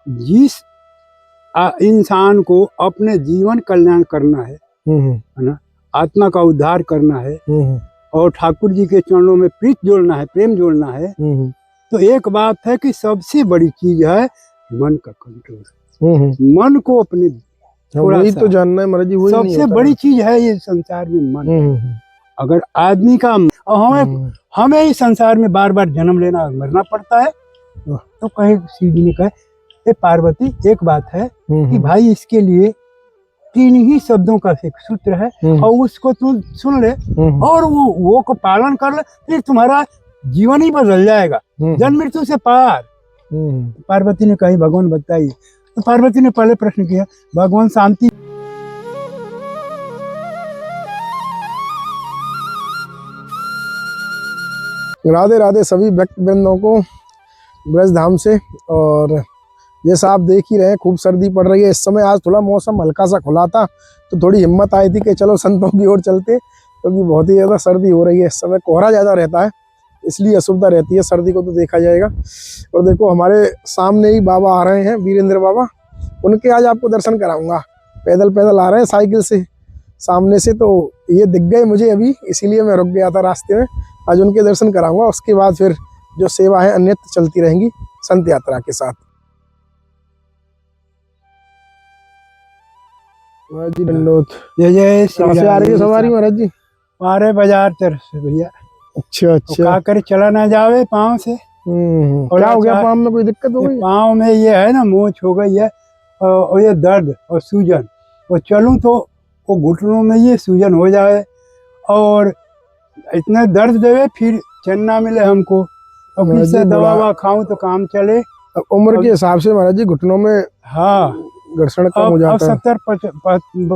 जिस इंसान को अपने जीवन कल्याण करना है ना, आत्मा का उद्धार करना है और ठाकुर जी के चरणों में प्रीत जोड़ना है, प्रेम जोड़ना है, तो एक बात है कि सबसे बड़ी चीज है मन का कंट्रोल। मन को अपने वही तो जानना है महाराज जी, वही सबसे बड़ी चीज है ये संसार में मन। अगर आदमी का हमें इस संसार में बार बार जन्म लेना मरना पड़ता है, तो कहीं शिव जी ने कहे पार्वती एक बात है कि भाई इसके लिए 3 ही शब्दों का एक सूत्र है और उसको तुम सुन ले और वो को पालन कर ले, फिर तुम्हारा जीवन ही बदल जाएगा, जन्म मृत्यु से पार। पार्वती ने कही भगवान बताइए। तो पार्वती ने पहले प्रश्न किया, भगवान शांति। राधे राधे सभी भक्त वृंदों को ब्रज धाम से। और जैसा आप देख ही रहे हैं खूब सर्दी पड़ रही है इस समय। आज थोड़ा मौसम हल्का सा खुला था तो थोड़ी हिम्मत आई थी कि चलो संतों की ओर चलते, क्योंकि बहुत ही ज़्यादा सर्दी हो रही है इस समय। कोहरा ज़्यादा रहता है इसलिए असुविधा रहती है, सर्दी को तो देखा जाएगा। और देखो हमारे सामने ही बाबा आ रहे हैं, वीरेंद्र बाबा, उनके आज आपको दर्शन कराऊंगा। पैदल पैदल आ रहे हैं साइकिल से सामने से, तो ये दिख गए मुझे अभी, इसीलिए मैं रुक गया था रास्ते में। आज उनके दर्शन कराऊंगा, उसके बाद फिर जो सेवा है अन्यत्र चलती रहेंगी संत यात्रा के साथ। महाराज जी दंडोत। जय जय। कहाँ से आ रही है सवारी महाराज जी? हमारे बाजार तरफ से भैया। अच्छा अच्छा। क्या करे, चला ना जावे पाँव से। क्या हो गया पाँव में, कोई दिक्कत हो गई? पाँव में ये है ना, मोच हो गई है और ये दर्द और सूजन, और चलूं तो वो घुटनों में ये सूजन हो जाए और इतना दर्द देवे, फिर चैन ना मिले हमको, और किससे दवा ववा खाऊं तो काम चले। उम्र के हिसाब से महाराज जी घुटनों में हाँ घर्षण कम हो जाता है।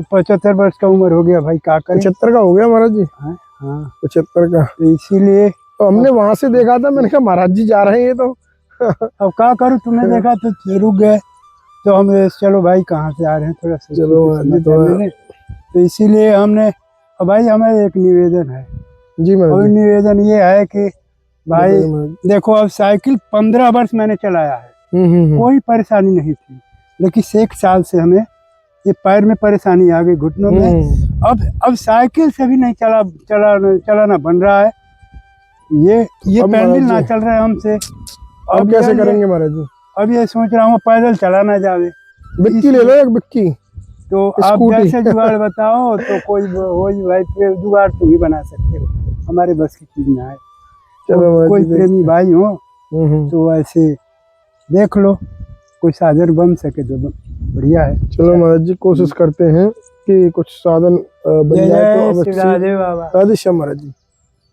75 वर्ष का उम्र हो गया भाई, क्या करें। 75 का हो गया महाराज जी? हाँ 75 का। इसीलिए तो हमने वहां से देखा था, मैंने कहा महाराज जी जा रहे हैं ये तो। अब क्या करूं, तुमने देखा तो रुक गए, तो हम चलो भाई कहाँ से आ रहे हैं, थोड़ा सा चलो। तो इसीलिए हमने, भाई हमें एक निवेदन है जी महाराज। और निवेदन ये है कि भाई देखो, अब साइकिल 15 वर्ष मैंने चलाया है, कोई परेशानी नहीं थी, लेकिन 1 साल से हमें ये पैर में परेशानी आ गई, घुटनों में। अब साइकिल से भी नहीं चलाना बन रहा है, ये पैडल ना चल रहा है हमसे। अब कैसे करेंगे महाराज जी? अब ये सोच रहा हूँ पैदल चलाना जावे। बिक्की ले लो एक बिक्की, तो आप जैसे जुगाड़ बताओ तो कोई भाई जुगाड़ तुम ही बना सकते हो, हमारे बस की चीज ना है। चलो कोई प्रेमी भाई हो तो ऐसे देख लो, कोई साधन बन सके तो बढ़िया है। चलो महाराज जी कोशिश करते हैं कि कुछ साधन बन जाए तो अवश्य। राधे महाराज जी,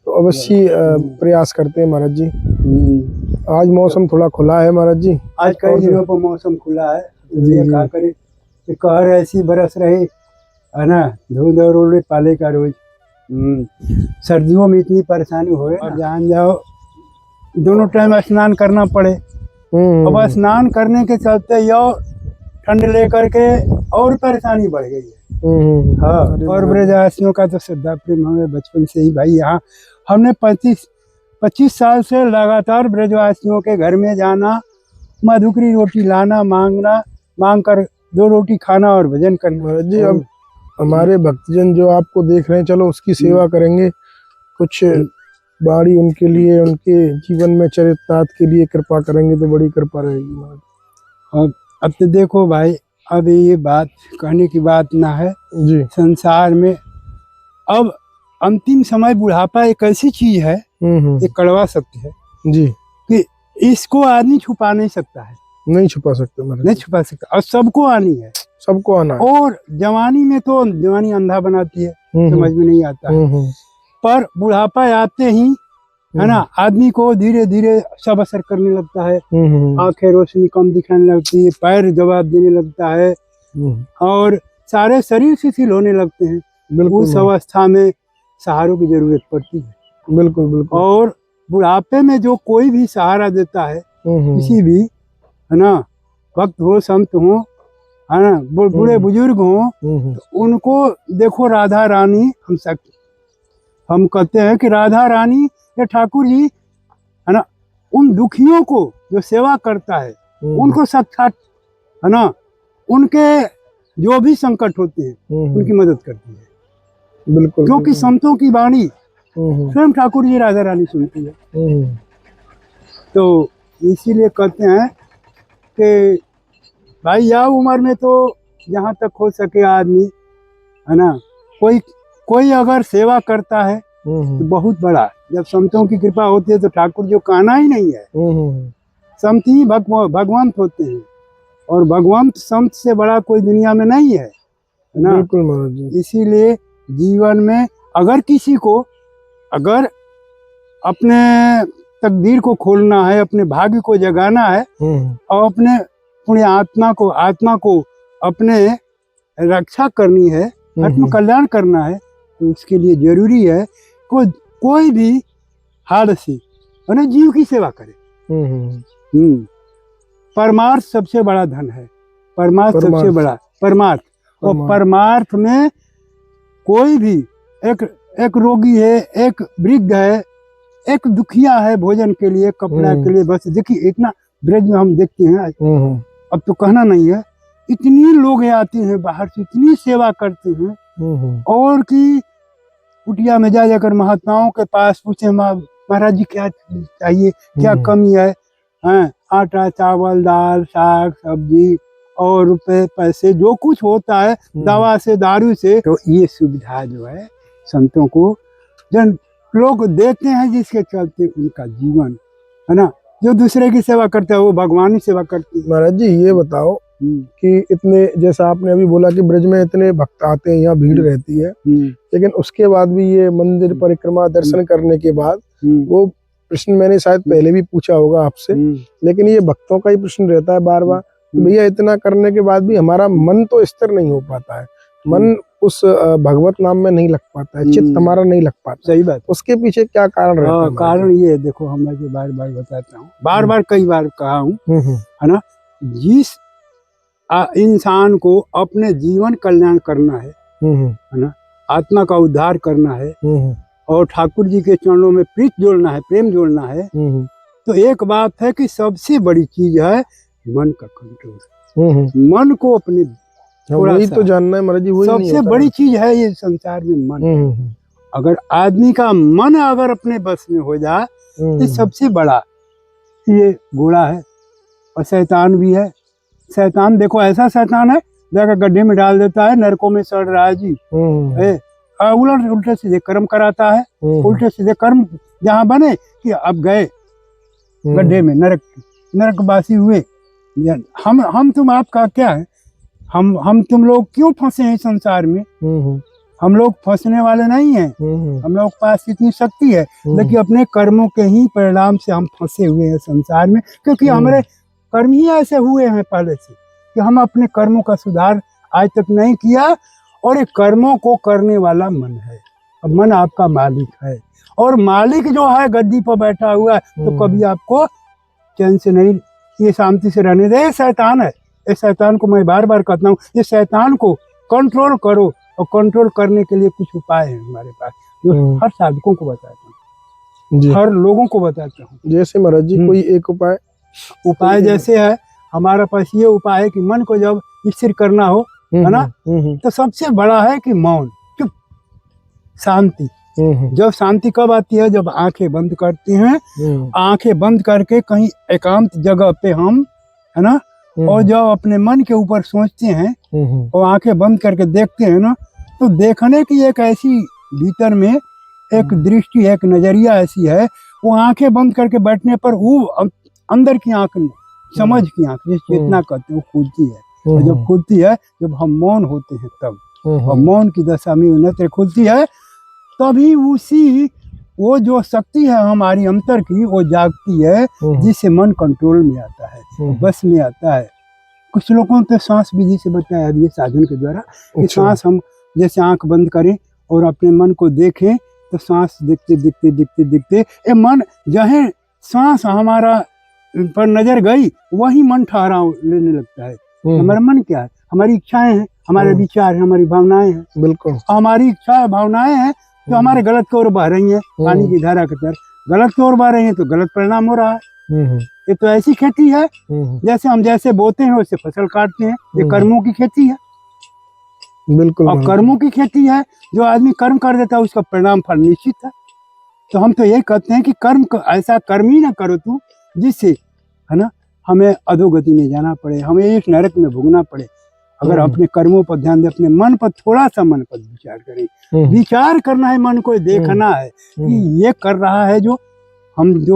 तो अवश्य प्रयास करते हैं महाराज जी। आज मौसम थोड़ा खुला है महाराज जी, आज कई दिनों पर मौसम खुला है। क्या करे, कहर ऐसी बरस रही है ना, धूल और पाले का रोज। सर्दियों में इतनी परेशानी हो रही, जान जाओ दोनों टाइम स्नान करना पड़े। अब स्नान करने के चलते यो ठंड लेकर के और परेशानी बढ़ गई है। हाँ, और ब्रजवासियों का तो श्रद्धा प्रेम हमें बचपन से ही भाई, यहाँ हमने 25 साल से लगातार ब्रजवासियों के घर में जाना, मधुकरी रोटी लाना, मांग कर 2 रोटी खाना और भजन करना। जी अब हमारे भक्तजन जो आपको देख रहे हैं, चलो उसकी सेवा करेंगे, कुछ बाड़ी उनके लिए, उनके जीवन में चरितार्थ के लिए कृपा करेंगे तो बड़ी कृपा रहेगी। और अब तो देखो भाई, अब ये बात कहने की बात ना है जी, संसार में अब अंतिम समय बुढ़ापा एक ऐसी चीज है, एक कड़वा सत्य है जी, कि इसको आदमी छुपा नहीं सकता है, नहीं छुपा सकते, नहीं छुपा सकता, और सबको आनी है, सबको आना है। और जवानी में तो जवानी अंधा बनाती है, समझ में नहीं आता है, पर बुढ़ापा आते ही है ना, आदमी को धीरे धीरे सब असर करने लगता है। आंखें रोशनी कम दिखाने लगती है, पैर जवाब देने लगता है, और सारे शरीर शिथिल होने लगते हैं। उस अवस्था में सहारों की जरूरत पड़ती है। बिल्कुल बिल्कुल। और बुढ़ापे में जो कोई भी सहारा देता है, किसी भी है ना, भक्त हो, संत हो, है ना, बूढ़े बुजुर्ग हो, तो उनको देखो, राधा रानी हम कहते हैं कि राधा रानी या ठाकुर जी है ना, उन दुखियों को जो सेवा करता है उनको साक्षात है ना, उनके जो भी संकट होते हैं उनकी मदद करती है। बिल्कुल, क्योंकि संतों की वाणी हम्म, स्वयं ठाकुर जी राधा रानी सुनती है। हम्म, तो इसीलिए कहते हैं कि भाई यह उम्र में तो जहाँ तक हो सके आदमी, है ना, कोई कोई अगर सेवा करता है तो बहुत बड़ा। जब संतों की कृपा होती है तो ठाकुर जी को कहना ही नहीं है, संत ही भगवंत होते हैं, और भगवंत संत से बड़ा कोई दुनिया में नहीं है ना। बिल्कुल महाराज जी। इसीलिए जीवन में अगर किसी को अगर अपने तकदीर को खोलना है, अपने भाग्य को जगाना है और अपने पुण्य आत्मा को अपने रक्षा करनी है, आत्म कल्याण करना है, तो उसके लिए जरूरी है कोई भी हाल से है ना जीव की सेवा करे। परमार्थ सबसे बड़ा धन है, परमार्थ सबसे बड़ा परमार्थ। और परमार्थ में कोई भी एक रोगी है, एक वृद्ध है, एक दुखिया है भोजन के लिए, कपड़ा के लिए, बस देखिए इतना ब्रज में हम देखते हैं, अब तो कहना नहीं है, इतनी लोग आते हैं बाहर से, इतनी सेवा करते हैं, और कि कुटिया में जाकर महात्माओं के पास पूछे महाराज जी क्या चाहिए, क्या कमी है, आटा चावल दाल साग सब्जी और रुपए पैसे जो कुछ होता है, दवा से दारू से, तो ये सुविधा जो है संतों को जन लोग देते हैं, जिसके चलते उनका जीवन है ना, जो दूसरे की सेवा करते हैं वो भगवान की सेवा करते हैं। महाराज जी ये बताओ कि इतने, जैसा आपने अभी बोला कि ब्रज में इतने भक्त आते हैं, यहाँ भीड़ रहती है, लेकिन उसके बाद भी ये मंदिर परिक्रमा दर्शन करने के बाद, वो प्रश्न मैंने शायद पहले भी पूछा होगा आपसे, लेकिन ये भक्तों का ही प्रश्न रहता है बार बार, भैया इतना करने के बाद भी हमारा मन तो स्थिर नहीं हो पाता है, मन उस भगवत नाम में नहीं लग पाता है, चित्त हमारा नहीं लग पाता। सही बात। उसके पीछे क्या कारण रहता है? कारण ये देखो, हम बार बार बताता हूँ, बार बार कई बार कहा हूँ, है ना, जिस इंसान को अपने जीवन कल्याण करना है ना, आत्मा का उद्धार करना है और ठाकुर जी के चरणों में प्रीत जोड़ना है, प्रेम जोड़ना है, तो एक बात है कि सबसे बड़ी चीज है मन का कंट्रोल। मन को अपने वही तो जानना है महाराज जी, वही सबसे बड़ी चीज है ये संसार में मन। अगर आदमी का मन अगर अपने बस में हो जाए तो सबसे बड़ा ये घोड़ा है। और शैतान भी है, शैतान देखो ऐसा शैतान है जाकर गड्ढे में डाल देता है, नरकों में सड़ रहा है जी, उल्टे सीधे कर्म कराता है, उल्टे सीधे कर्म जहाँ बने कि अब गए गड्ढे में, नरकवासी हुए। हम तुम आपका क्या है, हम तुम लोग क्यों फंसे हैं संसार में? हम लोग फंसने वाले नहीं हैं, हम लोग पास इतनी शक्ति है, लेकिन अपने कर्मों के ही परिणाम से हम फंसे हुए हैं संसार में, क्योंकि हमारे कर्म ही ऐसे हुए हैं पहले से कि हम अपने कर्मों का सुधार आज तक नहीं किया। और ये कर्मों को करने वाला मन है, अब मन आपका मालिक है, और मालिक जो है गद्दी पर बैठा हुआ है, तो कभी आपको चैन से नहीं, ये शांति से रहने दे। शैतान है, इस शैतान को मैं बार बार कहता हूँ, इस शैतान को कंट्रोल करो, और कंट्रोल करने के लिए कुछ उपाय है हमारे पास, जो हर साधकों को बताता हूँ, हर लोगों को बताता हूँ। जैसे महाराज जी कोई एक उपाय जैसे है हमारे पास ये उपाय है कि मन को जब स्थिर करना हो, है ना, तो सबसे बड़ा है कि मौन, चुप, शांति। जब शांति कब आती है? जब आंखें बंद करते हैं, आंखें बंद करके कहीं एकांत जगह पे हम, है ना, और जब अपने मन के ऊपर सोचते हैं और आंखें बंद करके देखते हैं ना, तो देखने की एक ऐसी भीतर में एक दृष्टि, एक नजरिया ऐसी है, वो आंखें बंद करके बैठने पर वो अंदर की आंख, समझ की आंख, जिस चेतना कहते हैं, वो खुलती है। और जब खुलती है, जब हम मौन होते हैं तब, और मौन की दशा में नेत्र खुलती है, तभी उसी वो जो शक्ति है हमारी अंतर की, वो जागती है, जिससे मन कंट्रोल में आता है, बस में आता है। कुछ लोगों ने तो सांस विधि से बताया है ये साधन के द्वारा, कि सांस हम जैसे आंख बंद करें और अपने मन को देखें, तो सांस दिखते दिखते दिखते दिखते ये मन जहाँ सांस हमारा पर नजर गई, वही मन ठहराव लेने लगता है। हमारा मन क्या है? हमारी इच्छाएं हैं, हमारे विचार हैं, हमारी भावनाएं हैं। बिल्कुल। हमारी इच्छा भावनाएं हैं तो हमारे गलत की ओर बह रही हैं, पानी की धारा की तरह गलत की ओर बह रही हैं, तो गलत परिणाम हो रहा है। ये तो ऐसी खेती है जैसे हम जैसे बोते हैं वैसे फसल काटते हैं। ये कर्मों की खेती है। बिल्कुल और कर्मों की खेती है, जो आदमी कर्म कर देता है उसका परिणाम फल निश्चित है। तो हम तो ये कहते हैं कि ऐसा कर्म ही ना करो तू जिससे, है ना, हमें अधोगति में जाना पड़े, हमें इस नरक में भोगना पड़े। अगर अपने कर्मों पर ध्यान दे, अपने मन पर थोड़ा सा मन पर विचार करें। विचार करना है, मन को देखना है कि ये कर रहा है जो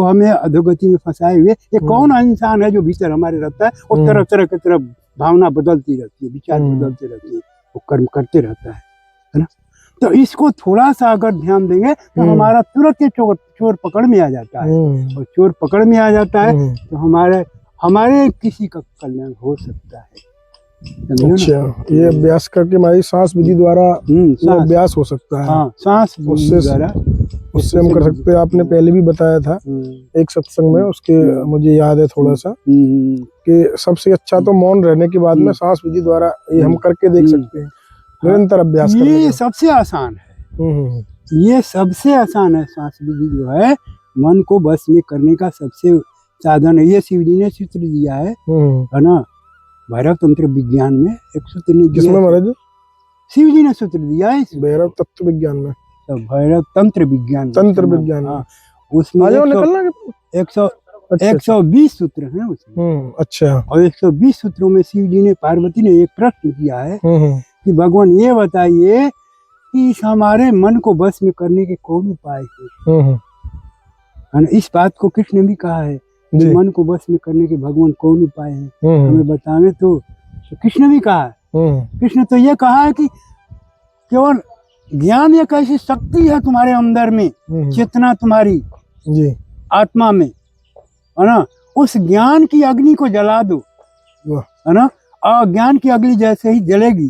हमें अधोगति में फंसाए हुए, ये कौन इंसान है जो भीतर हमारे रहता है और तरह तरह की तरफ भावना बदलती रहती है, विचार बदलते रहते हैं, वो कर्म करते रहता है ना। तो इसको थोड़ा सा अगर ध्यान देंगे तो हमारा तुरंत ही चोर पकड़ में आ जाता है। और चोर पकड़ में आ जाता है तो हमारे किसी का कल्याण हो सकता है। अच्छा, ये अभ्यास करके हमारी सांस विधि द्वारा ये अभ्यास हो सकता है। हाँ, सांस द्वारा उससे हम कर सकते हैं। आपने पहले भी बताया था एक सत्संग में, उसके मुझे याद है थोड़ा सा कि सबसे अच्छा तो मौन रहने के बाद में सांस विधि द्वारा ये हम करके देख सकते हैं। निरंतर अभ्यास करने ये सबसे आसान है। ये सबसे आसान है। सांस विधि जो है मन को बस में करने का सबसे साधन है। ये शिव जी ने सूत्र दिया है ना, भैरव तंत्र विज्ञान में एक सूत्र ने दिया। किसमें महाराज? शिव जी ने सूत्र दिया है भैरव तत्व विज्ञान में, तो भैरव तंत्र विज्ञान, तंत्र विज्ञान। हाँ, उसमें 120 सूत्र हैं उसमें। अच्छा। और 120 सूत्रों में शिव जी ने, पार्वती ने एक प्रश्न किया है कि भगवान ये बताइए कि इस हमारे मन को बस में करने के कौन उपाय है ना। इस बात को कृष्ण ने भी कहा है कि मन को बस में करने के भगवान कौन उपाय है, हमें बतावे। तो कृष्ण भी कहा है, कृष्ण तो ये कहा है कि केवल ज्ञान एक ऐसी शक्ति है तुम्हारे अंदर में, चेतना तुम्हारी आत्मा में, है ना, उस ज्ञान की अग्नि को जला दो, है ना। और ज्ञान की अग्नि जैसे ही जलेगी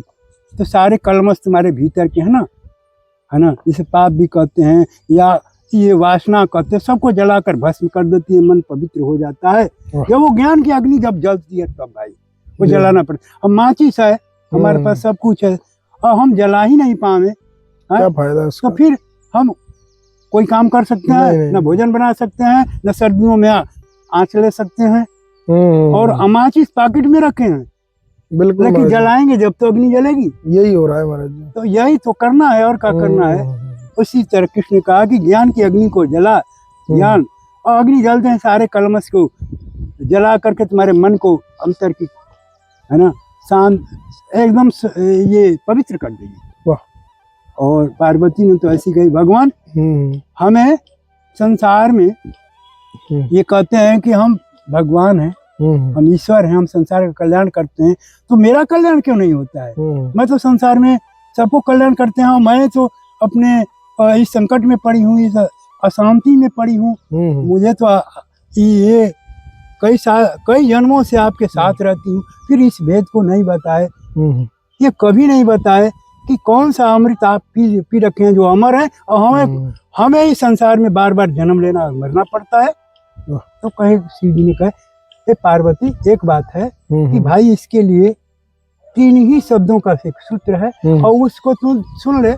तो सारे कलमश तुम्हारे भीतर के, है ना, जिसे पाप भी कहते हैं या ये वासना कहते हैं, सबको जलाकर भस्म कर देती है, मन पवित्र हो जाता है। जब वो ज्ञान की अग्नि जब जलती है तब भाई वो जलाना पड़ता। हम माचिस है, हमारे पास सब कुछ है और हम जला ही नहीं पावे, क्या फायदा उसका? तो फिर हम कोई काम कर सकते हैं न, भोजन बना सकते हैं न, सर्दियों में आँच ले सकते हैं। और माचिस पॉकेट में रखे हैं, बिल्कुल, लेकिन जलाएंगे जब तो अग्नि जलेगी। यही हो रहा है महाराज जी। तो यही तो करना है, और क्या करना है। उसी तरह कृष्ण ने कहा कि ज्ञान की अग्नि को जला, ज्ञान और अग्नि जलते हैं सारे कलमश को जला करके तुम्हारे मन को अंतर की, है ना, शांत एकदम ये पवित्र कर देगी। और पार्वती ने तो ऐसी कही, भगवान हमें संसार में ये कहते हैं कि हम भगवान हैं, हम ईश्वर हैं, हम संसार का कल्याण करते हैं, तो मेरा कल्याण क्यों नहीं होता है? मैं तो संसार में सबको कल्याण करते हैं, मैं तो अपने इस संकट में पड़ी हूँ, इस अशांति में पड़ी हूँ, मुझे तो ये कई जन्मों से आपके साथ रहती हूँ, फिर इस भेद को नहीं बताए, ये कभी नहीं बताए कि कौन सा अमृत आप पी रखे हैं जो अमर है, और हमें इस संसार में बार बार जन्म लेना मरना पड़ता है। तो कहे शिव जी ने कहे, पार्वती एक बात है कि भाई इसके लिए 3 ही शब्दों का एक सूत्र है, और उसको तू सुन ले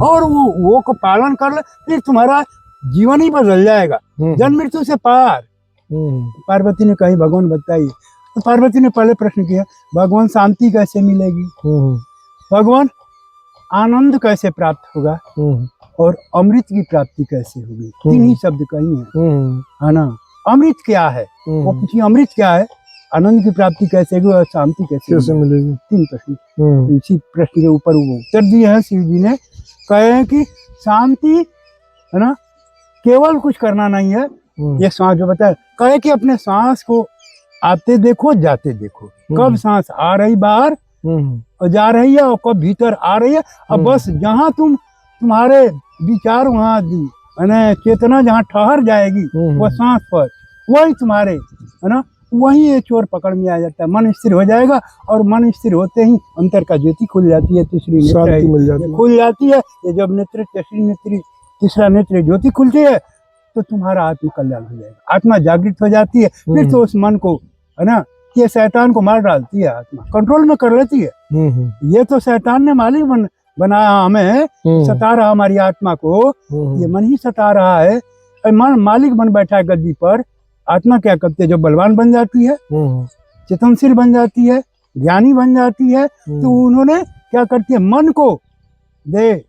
और वो को पालन कर ले, फिर तुम्हारा जीवन ही बदल जाएगा, जन्म मृत्यु से पार। पार्वती ने कही, भगवान बताइए। तो पार्वती ने पहले प्रश्न किया, भगवान शांति कैसे मिलेगी, भगवान आनंद कैसे प्राप्त होगा, और अमृत की प्राप्ति कैसे होगी? 3 ही शब्द कही है ना। अमृत क्या है, वो पूछिए, अमृत क्या है, आनंद की प्राप्ति कैसे होगी और शांति कैसे मिलेगी? 3 प्रश्न। इसी प्रश्न के ऊपर वो उत्तर दिए हैं शिव जी ने। कहे हैं कि शांति, है ना, केवल कुछ करना नहीं है, ये सांस जो बताया, कहे कि अपने सांस को आते देखो जाते देखो, कब सांस आ रही बाहर और जा रही है, और कब भीतर आ रही है, और बस जहाँ तुम्हारे विचार वहाँ चेतना जहाँ ठहर जाएगी वह सांस पर, वही तुम्हारे, है ना, वही ये चोर पकड़ में आ जाता है। मन स्थिर हो जाएगा, और मन स्थिर होते ही अंतर का ज्योति खुल जाती है, तीसरी नेत्र खुल जाती है। ये जब नेत्र तीसरा नेत्र ज्योति खुलती है तो तुम्हारा आत्म कल्याण हो जाएगा, आत्मा जागृत हो जाती है। फिर तो उस मन को, है ना, ये शैतान को मार डालती है, आत्मा कंट्रोल में कर लेती है। ये तो शैतान ने मालिक बनाया हमें, सता रहा हमारी आत्मा को, ये मन ही सता रहा है। मन मालिक बन बैठा है गद्दी पर, आत्मा क्या करती है, जब बलवान बन जाती है, चेतनशील बन जाती है, ज्ञानी बन जाती है, तो उन्होंने क्या करती है, मन को दे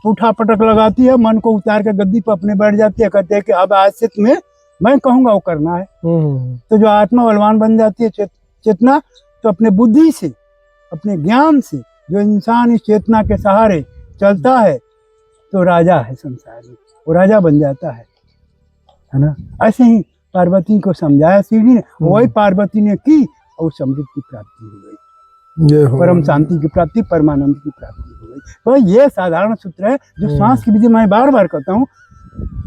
उठा पटक लगाती है, मन को उतार के गद्दी पर अपने बैठ जाती है, कहते हैं कि अब आज से तुम्हें मैं कहूंगा वो करना है। तो जो आत्मा बलवान बन जाती है, चेतना, तो अपने बुद्धि से, अपने ज्ञान से जो इंसान इस चेतना के सहारे चलता है तो राजा है संसार में, वो राजा बन जाता है ना। ऐसे ही पार्वती को समझाया शिव जी ने, वही पार्वती ने की और समृद्धि की प्राप्ति हो गई, परम शांति की प्राप्ति, परमानंद की प्राप्ति हो गई। तो ये साधारण सूत्र है जो श्वास की विधि मैं बार बार कहता हूँ।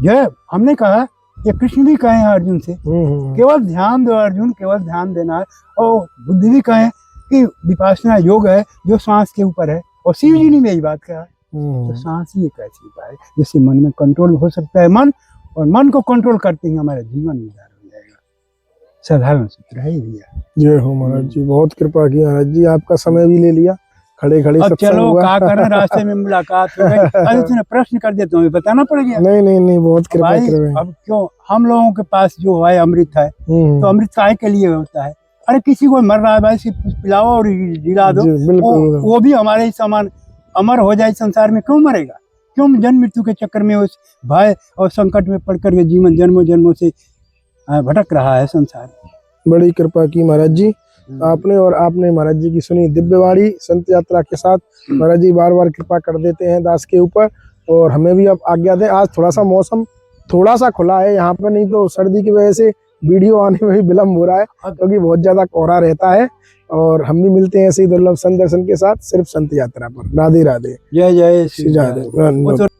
यह हमने कहा, ये कृष्ण भी कहे हैं अर्जुन से, केवल ध्यान दो अर्जुन, केवल ध्यान देना है। और बुद्ध भी कहे कि विपासना योग है जो श्वास के ऊपर है, और शिव जी ने भी यही बात कहा। तो सांस ही एक ऐसी उपाय जिससे मन में कंट्रोल हो सकता है मन, और मन को कंट्रोल करते ही हमारा जीवन उद्धार हो जाएगा। साधारण सूत्र है ये भैया। जय हो महाराज जी, बहुत कृपा की महाराज जी, आपका समय भी ले लिया, खड़े खड़े अब चलो क्या करें, रास्ते में मुलाकात हो गई। अरे तूने प्रश्न कर दिया, तुम्हें बताना पड़ेगा। नहीं बहुत कृपा कर रहे हैं। अब क्यों, हम लोगों के पास जो है अमृत है, तो अमृत काय के लिए होता है? अरे किसी को मर रहा है भाई, पिलाओ और जिला दो, वो भी हमारे ही समान अमर हो जाए संसार में। क्यों मरेगा? क्यों जन्म मृत्यु के चक्कर में उस भय और संकट में पड़कर के जीवन जन्मों जन्मों से भटक रहा है संसार। बड़ी कृपा की महाराज जी आपने, और आपने महाराज जी की सुनी दिव्यवाणी संत यात्रा के साथ। महाराज जी बार बार कृपा कर देते हैं दास के ऊपर, और हमें भी अब आज्ञा दें। आज थोड़ा सा मौसम थोड़ा सा खुला है यहाँ पर, नहीं तो सर्दी की वजह से वीडियो आने में भी विलम्ब हो रहा है, क्योंकि बहुत ज्यादा कोहरा रहता है। और हम भी मिलते हैं ऐसे ही दुर्लभ संत दर्शन के साथ, सिर्फ संत यात्रा पर। राधे राधे, जय जय श्री राधे।